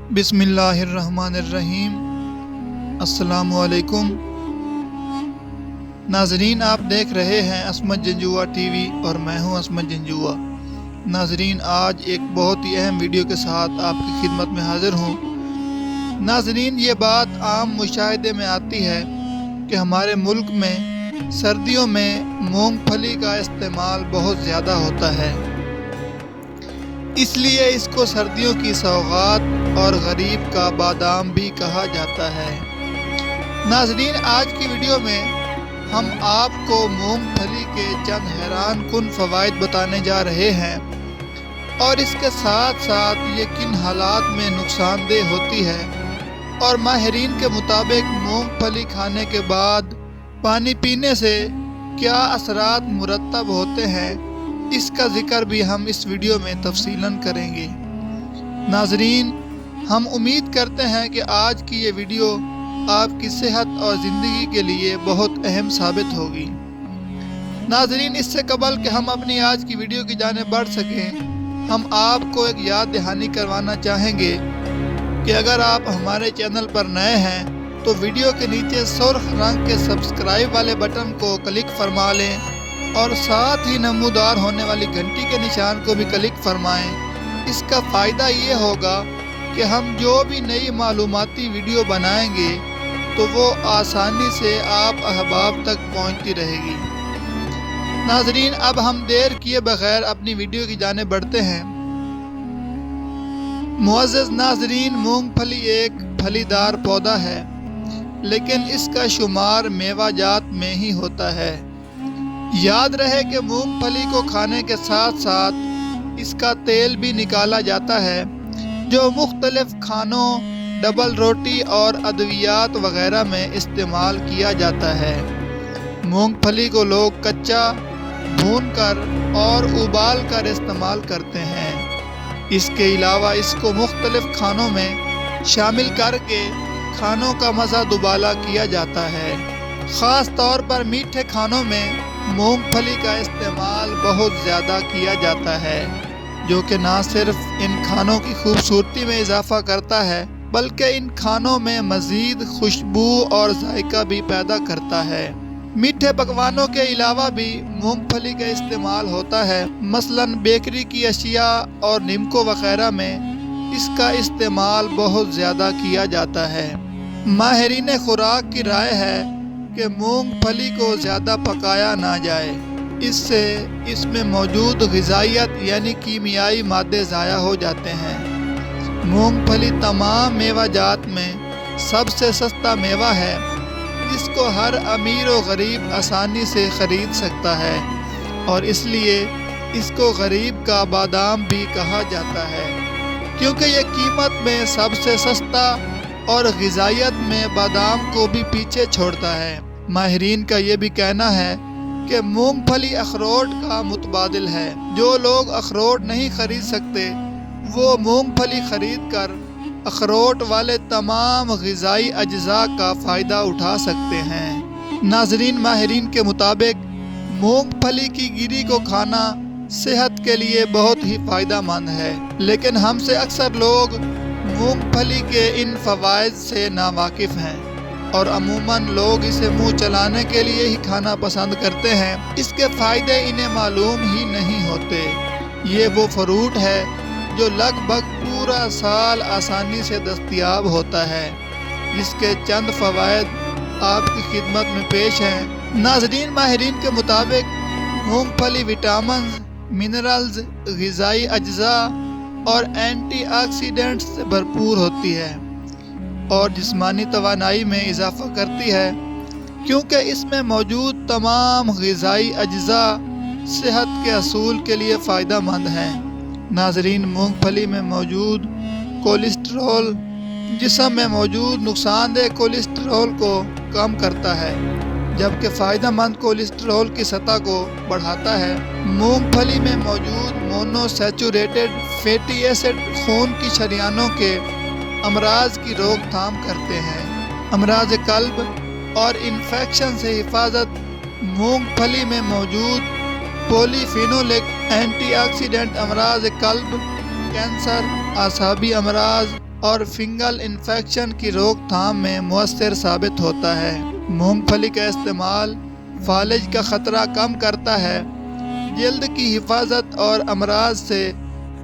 بسم اللہ الرحمن الرحیم۔ السلام علیکم ناظرین، آپ دیکھ رہے ہیں عصمت جنجوعہ ٹی وی اور میں ہوں عصمت جنجوعہ۔ ناظرین، آج ایک بہت ہی اہم ویڈیو کے ساتھ آپ کی خدمت میں حاضر ہوں۔ ناظرین، یہ بات عام مشاہدے میں آتی ہے کہ ہمارے ملک میں سردیوں میں مونگ پھلی کا استعمال بہت زیادہ ہوتا ہے، اس لیے اس کو سردیوں کی سوغات اور غریب کا بادام بھی کہا جاتا ہے۔ ناظرین، آج کی ویڈیو میں ہم آپ کو مونگ پھلی کے چند حیران کن فوائد بتانے جا رہے ہیں اور اس کے ساتھ ساتھ یہ کن حالات میں نقصان دہ ہوتی ہے، اور ماہرین کے مطابق مونگ پھلی کھانے کے بعد پانی پینے سے کیا اثرات مرتب ہوتے ہیں، اس کا ذکر بھی ہم اس ویڈیو میں تفصیلاً کریں گے۔ ناظرین، ہم امید کرتے ہیں کہ آج کی یہ ویڈیو آپ کی صحت اور زندگی کے لیے بہت اہم ثابت ہوگی۔ ناظرین، اس سے قبل کہ ہم اپنی آج کی ویڈیو کی جانب بڑھ سکیں، ہم آپ کو ایک یاد دہانی کروانا چاہیں گے کہ اگر آپ ہمارے چینل پر نئے ہیں تو ویڈیو کے نیچے سرخ رنگ کے سبسکرائب والے بٹن کو کلک فرما لیں اور ساتھ ہی نمودار ہونے والی گھنٹی کے نشان کو بھی کلک فرمائیں۔ اس کا فائدہ یہ ہوگا کہ ہم جو بھی نئی معلوماتی ویڈیو بنائیں گے تو وہ آسانی سے آپ احباب تک پہنچتی رہے گی۔ ناظرین، اب ہم دیر کیے بغیر اپنی ویڈیو کی جانب بڑھتے ہیں۔ معزز ناظرین، مونگ پھلی ایک پھلی دار پودا ہے، لیکن اس کا شمار میوہ جات میں ہی ہوتا ہے۔ یاد رہے کہ مونگ پھلی کو کھانے کے ساتھ ساتھ اس کا تیل بھی نکالا جاتا ہے، جو مختلف کھانوں، ڈبل روٹی اور ادویات وغیرہ میں استعمال کیا جاتا ہے۔ مونگ پھلی کو لوگ کچا، بھون کر اور ابال کر استعمال کرتے ہیں۔ اس کے علاوہ اس کو مختلف کھانوں میں شامل کر کے کھانوں کا مزہ دوبالا کیا جاتا ہے۔ خاص طور پر میٹھے کھانوں میں مونگ پھلی کا استعمال بہت زیادہ کیا جاتا ہے، جو کہ نہ صرف ان کھانوں کی خوبصورتی میں اضافہ کرتا ہے بلکہ ان کھانوں میں مزید خوشبو اور ذائقہ بھی پیدا کرتا ہے۔ میٹھے پکوانوں کے علاوہ بھی مونگ پھلی کا استعمال ہوتا ہے، مثلاً بیکری کی اشیاء اور نمکو وغیرہ میں اس کا استعمال بہت زیادہ کیا جاتا ہے۔ ماہرین خوراک کی رائے ہے کہ مونگ پھلی کو زیادہ پکایا نہ جائے، اس سے اس میں موجود غذائیت یعنی کیمیائی مادے ضائع ہو جاتے ہیں۔ مونگ پھلی تمام میوہ جات میں سب سے سستا میوہ ہے، جس کو ہر امیر و غریب آسانی سے خرید سکتا ہے، اور اس لیے اس کو غریب کا بادام بھی کہا جاتا ہے، کیونکہ یہ قیمت میں سب سے سستا اور غذائیت میں بادام کو بھی پیچھے چھوڑتا ہے۔ ماہرین کا یہ بھی کہنا ہے کہ مونگ پھلی اخروٹ کا متبادل ہے۔ جو لوگ اخروٹ نہیں خرید سکتے وہ مونگ پھلی خرید کر اخروٹ والے تمام غذائی اجزاء کا فائدہ اٹھا سکتے ہیں۔ ناظرین، ماہرین کے مطابق مونگ پھلی کی گری کو کھانا صحت کے لیے بہت ہی فائدہ مند ہے، لیکن ہم سے اکثر لوگ مونگ پھلی کے ان فوائد سے ناواقف ہیں اور عموماً لوگ اسے منہ چلانے کے لیے ہی کھانا پسند کرتے ہیں۔ اس کے فائدے انہیں معلوم ہی نہیں ہوتے۔ یہ وہ فروٹ ہے جو لگ بھگ پورا سال آسانی سے دستیاب ہوتا ہے، جس کے چند فوائد آپ کی خدمت میں پیش ہیں۔ ناظرین، ماہرین کے مطابق مونگ پھلی وٹامنز، منرلز، غذائی اجزاء اور اینٹی آکسیڈنٹس سے بھرپور ہوتی ہے اور جسمانی توانائی میں اضافہ کرتی ہے، کیونکہ اس میں موجود تمام غذائی اجزاء صحت کے اصول کے لیے فائدہ مند ہیں۔ ناظرین، مونگ پھلی میں موجود کولیسٹرول جسم میں موجود نقصان دہ کولیسٹرول کو کم کرتا ہے، جبکہ فائدہ مند کولیسٹرول کی سطح کو بڑھاتا ہے۔ مونگ پھلی میں موجود مونو سیچوریٹڈ فیٹی ایسڈ خون کی شریانوں کے امراض کی روک تھام کرتے ہیں۔ امراض قلب اور انفیکشن سے حفاظت۔ مونگ پھلی میں موجود پولی فینولک اینٹی آکسیڈنٹ امراض قلب، کینسر، اعصابی امراض اور فنگل انفیکشن کی روک تھام میں مؤثر ثابت ہوتا ہے۔ مونگ پھلی کا استعمال فالج کا خطرہ کم کرتا ہے۔ جلد کی حفاظت اور امراض سے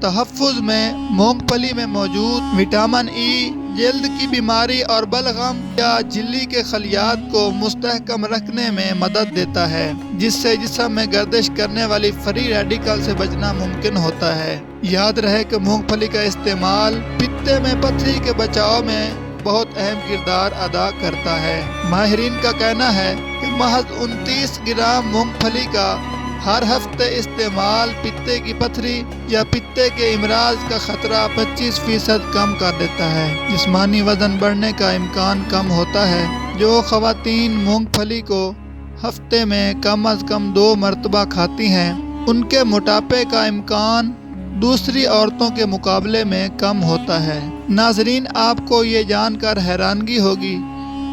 تحفظ میں مونگ پھلی میں موجود وٹامن ای جلد کی بیماری اور بلغم یا جھلی کے خلیات کو مستحکم رکھنے میں مدد دیتا ہے، جس سے جسم میں گردش کرنے والی فری ریڈیکل سے بچنا ممکن ہوتا ہے۔ یاد رہے کہ مونگ پھلی کا استعمال پتے میں پتھری کے بچاؤ میں بہت اہم کردار ادا کرتا ہے۔ ماہرین کا کہنا ہے کہ محض 29 گرام مونگ پھلی کا ہر ہفتے استعمال پتے کی پتھری یا پتے کے امراض کا خطرہ 25% کم کر دیتا ہے۔ جسمانی وزن بڑھنے کا امکان کم ہوتا ہے۔ جو خواتین مونگ پھلی کو ہفتے میں کم از کم 2 مرتبہ کھاتی ہیں، ان کے موٹاپے کا امکان دوسری عورتوں کے مقابلے میں کم ہوتا ہے۔ ناظرین، آپ کو یہ جان کر حیرانگی ہوگی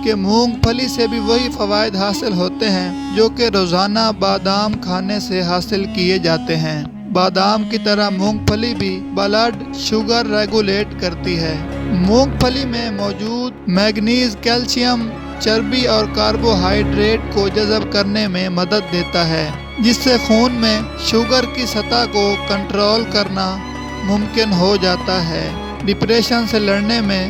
کہ مونگ پھلی سے بھی وہی فوائد حاصل ہوتے ہیں جو کہ روزانہ بادام کھانے سے حاصل کیے جاتے ہیں۔ بادام کی طرح مونگ پھلی بھی بلڈ شوگر ریگولیٹ کرتی ہے۔ مونگ پھلی میں موجود مینگنیز کیلشیم چربی اور کاربوہائیڈریٹ کو جذب کرنے میں مدد دیتا ہے، جس سے خون میں شوگر کی سطح کو کنٹرول کرنا ممکن ہو جاتا ہے۔ ڈپریشن سے لڑنے میں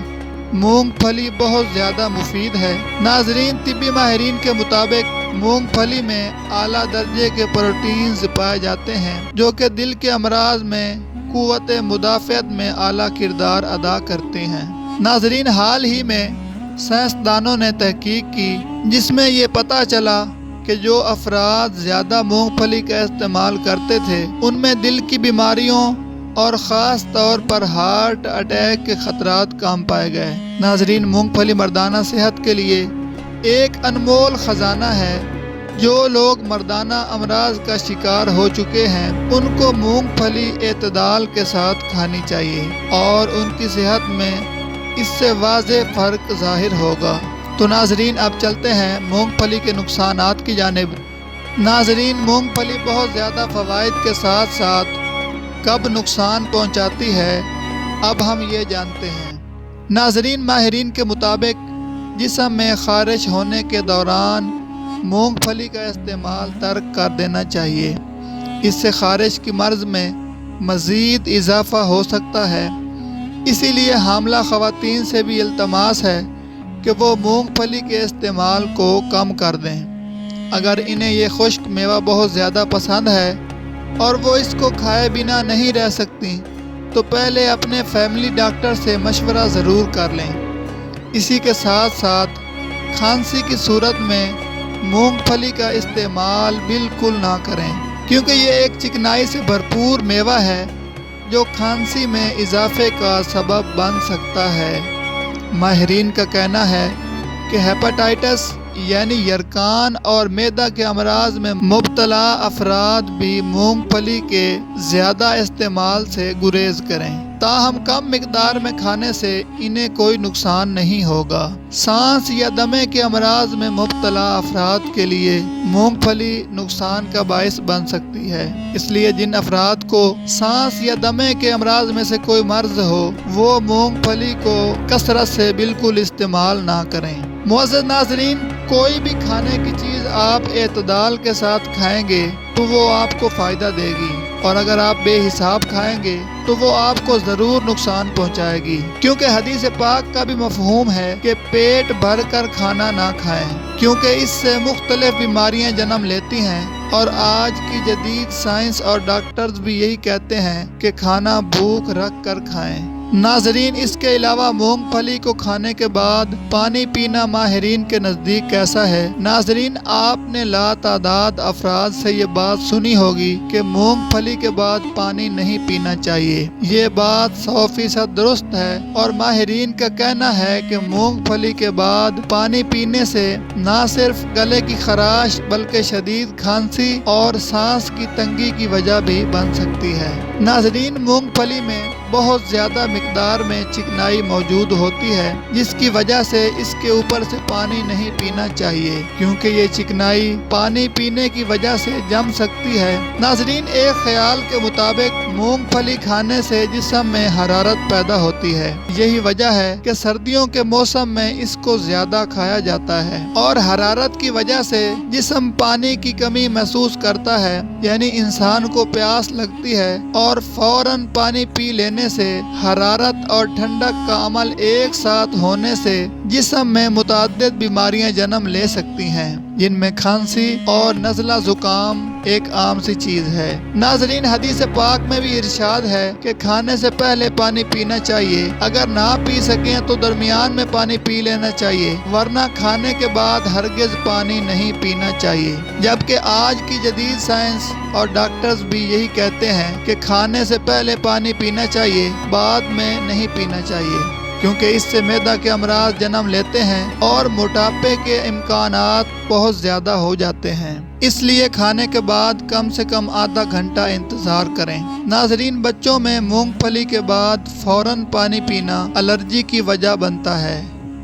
مونگ پھلی بہت زیادہ مفید ہے۔ ناظرین، طبی ماہرین کے مطابق مونگ پھلی میں اعلیٰ درجے کے پروٹینز پائے جاتے ہیں جو کہ دل کے امراض میں قوت مدافعت میں اعلیٰ کردار ادا کرتے ہیں۔ ناظرین، حال ہی میں سائنسدانوں نے تحقیق کی جس میں یہ پتہ چلا کہ جو افراد زیادہ مونگ پھلی کا استعمال کرتے تھے ان میں دل کی بیماریوں اور خاص طور پر ہارٹ اٹیک کے خطرات کم پائے گئے۔ ناظرین، مونگ پھلی مردانہ صحت کے لیے ایک انمول خزانہ ہے۔ جو لوگ مردانہ امراض کا شکار ہو چکے ہیں ان کو مونگ پھلی اعتدال کے ساتھ کھانی چاہیے اور ان کی صحت میں اس سے واضح فرق ظاہر ہوگا۔ تو ناظرین، اب چلتے ہیں مونگ پھلی کے نقصانات کی جانب۔ ناظرین، مونگ پھلی بہت زیادہ فوائد کے ساتھ ساتھ کب نقصان پہنچاتی ہے، اب ہم یہ جانتے ہیں۔ ناظرین، ماہرین کے مطابق جسم میں خارش ہونے کے دوران مونگ پھلی کا استعمال ترک کر دینا چاہیے۔ اس سے خارش کی مرض میں مزید اضافہ ہو سکتا ہے۔ اسی لیے حاملہ خواتین سے بھی التماس ہے کہ وہ مونگ پھلی کے استعمال کو کم کر دیں۔ اگر انہیں یہ خشک میوہ بہت زیادہ پسند ہے اور وہ اس کو کھائے بنا نہیں رہ سکتی تو پہلے اپنے فیملی ڈاکٹر سے مشورہ ضرور کر لیں۔ اسی کے ساتھ ساتھ کھانسی کی صورت میں مونگ پھلی کا استعمال بالکل نہ کریں، کیونکہ یہ ایک چکنائی سے بھرپور میوہ ہے جو کھانسی میں اضافے کا سبب بن سکتا ہے۔ ماہرین کا کہنا ہے کہ ہیپاٹائٹس یعنی یرقان اور معدہ کے امراض میں مبتلا افراد بھی مونگ پھلی کے زیادہ استعمال سے گریز کریں، تاہم کم مقدار میں کھانے سے انہیں کوئی نقصان نہیں ہوگا۔ سانس یا دمے کے امراض میں مبتلا افراد کے لیے مونگ پھلی نقصان کا باعث بن سکتی ہے، اس لیے جن افراد کو سانس یا دمے کے امراض میں سے کوئی مرض ہو وہ مونگ پھلی کو کثرت سے بالکل استعمال نہ کریں۔ معزز ناظرین، کوئی بھی کھانے کی چیز آپ اعتدال کے ساتھ کھائیں گے تو وہ آپ کو فائدہ دے گی، اور اگر آپ بے حساب کھائیں گے تو وہ آپ کو ضرور نقصان پہنچائے گی، کیونکہ حدیث پاک کا بھی مفہوم ہے کہ پیٹ بھر کر کھانا نہ کھائیں، کیونکہ اس سے مختلف بیماریاں جنم لیتی ہیں۔ اور آج کی جدید سائنس اور ڈاکٹرز بھی یہی کہتے ہیں کہ کھانا بھوک رکھ کر کھائیں۔ ناظرین، اس کے علاوہ مونگ پھلی کو کھانے کے بعد پانی پینا ماہرین کے نزدیک کیسا ہے؟ ناظرین، آپ نے لاتعداد افراد سے یہ بات سنی ہوگی کہ مونگ پھلی کے بعد پانی نہیں پینا چاہیے۔ یہ بات 100% درست ہے، اور ماہرین کا کہنا ہے کہ مونگ پھلی کے بعد پانی پینے سے نہ صرف گلے کی خراش بلکہ شدید کھانسی اور سانس کی تنگی کی وجہ بھی بن سکتی ہے۔ ناظرین، مونگ پھلی میں بہت زیادہ مقدار میں چکنائی موجود ہوتی ہے، جس کی وجہ سے اس کے اوپر سے پانی نہیں پینا چاہیے، کیونکہ یہ چکنائی پانی پینے کی وجہ سے جم سکتی ہے۔ ناظرین، ایک خیال کے مطابق مونگ پھلی کھانے سے جسم میں حرارت پیدا ہوتی ہے۔ یہی وجہ ہے کہ سردیوں کے موسم میں اس کو زیادہ کھایا جاتا ہے، اور حرارت کی وجہ سے جسم پانی کی کمی محسوس کرتا ہے، یعنی انسان کو پیاس لگتی ہے اور فوراً پانی پی لینے سے حرارت اور ٹھنڈک کا عمل ایک ساتھ ہونے سے جسم میں متعدد بیماریاں جنم لے سکتی ہیں، جن میں کھانسی اور نزلہ زکام ایک عام سی چیز ہے۔ ناظرین، حدیث پاک میں بھی ارشاد ہے کہ کھانے سے پہلے پانی پینا چاہیے، اگر نہ پی سکیں تو درمیان میں پانی پی لینا چاہیے، ورنہ کھانے کے بعد ہرگز پانی نہیں پینا چاہیے۔ جبکہ آج کی جدید سائنس اور ڈاکٹرز بھی یہی کہتے ہیں کہ کھانے سے پہلے پانی پینا چاہیے، بعد میں نہیں پینا چاہیے، کیونکہ اس سے معدہ کے امراض جنم لیتے ہیں اور موٹاپے کے امکانات بہت زیادہ ہو جاتے ہیں۔ اس لیے کھانے کے بعد کم سے کم آدھا گھنٹہ انتظار کریں۔ ناظرین، بچوں میں مونگ پھلی کے بعد فوراً پانی پینا الرجی کی وجہ بنتا ہے،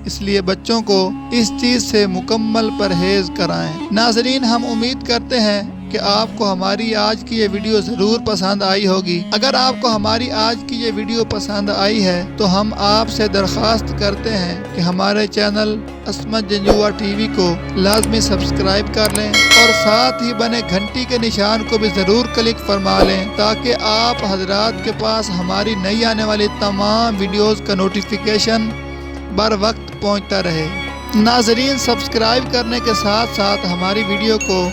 اس لیے بچوں کو اس چیز سے مکمل پرہیز کرائیں۔ ناظرین، ہم امید کرتے ہیں کہ آپ کو ہماری آج کی یہ ویڈیو ضرور پسند آئی ہوگی۔ اگر آپ کو ہماری آج کی یہ ویڈیو پسند آئی ہے تو ہم آپ سے درخواست کرتے ہیں کہ ہمارے چینل عصمت جنجوعہ ٹی وی کو لازمی سبسکرائب کر لیں، اور ساتھ ہی بنے گھنٹی کے نشان کو بھی ضرور کلک فرما لیں، تاکہ آپ حضرات کے پاس ہماری نئی آنے والی تمام ویڈیوز کا نوٹیفیکیشن بر وقت پہنچتا رہے۔ ناظرین، سبسکرائب کرنے کے ساتھ ساتھ ہماری ویڈیو کو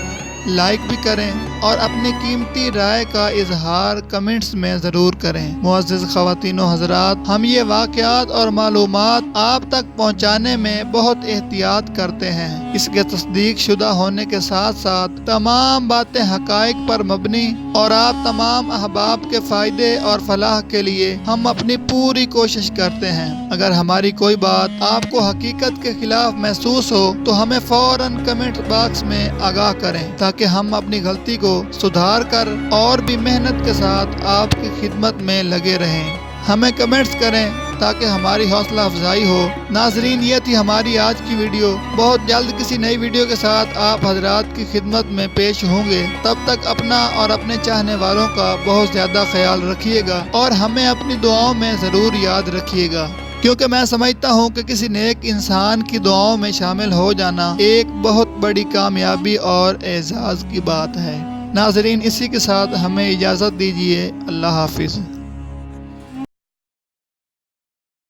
لائک بھی کریں اور اپنی قیمتی رائے کا اظہار کمنٹس میں ضرور کریں۔ معزز خواتین و حضرات، ہم یہ واقعات اور معلومات آپ تک پہنچانے میں بہت احتیاط کرتے ہیں۔ اس کے تصدیق شدہ ہونے کے ساتھ ساتھ تمام باتیں حقائق پر مبنی اور آپ تمام احباب کے فائدے اور فلاح کے لیے ہم اپنی پوری کوشش کرتے ہیں۔ اگر ہماری کوئی بات آپ کو حقیقت کے خلاف محسوس ہو تو ہمیں فوراً کمنٹ باکس میں آگاہ کریں، تاکہ ہم اپنی غلطی کو سدھار کر اور بھی محنت کے ساتھ آپ کی خدمت میں لگے رہیں۔ ہمیں کمنٹس کریں تاکہ ہماری حوصلہ افزائی ہو۔ ناظرین، یہ تھی ہماری آج کی ویڈیو۔ بہت جلد کسی نئی ویڈیو کے ساتھ آپ حضرات کی خدمت میں پیش ہوں گے۔ تب تک اپنا اور اپنے چاہنے والوں کا بہت زیادہ خیال رکھیے گا، اور ہمیں اپنی دعاؤں میں ضرور یاد رکھیے گا، کیونکہ میں سمجھتا ہوں کہ کسی نیک انسان کی دعاؤں میں شامل ہو جانا ایک بہت بڑی کامیابی اور اعزاز کی بات ہے۔ ناظرین، اسی کے ساتھ ہمیں اجازت دیجیے۔ اللہ حافظ۔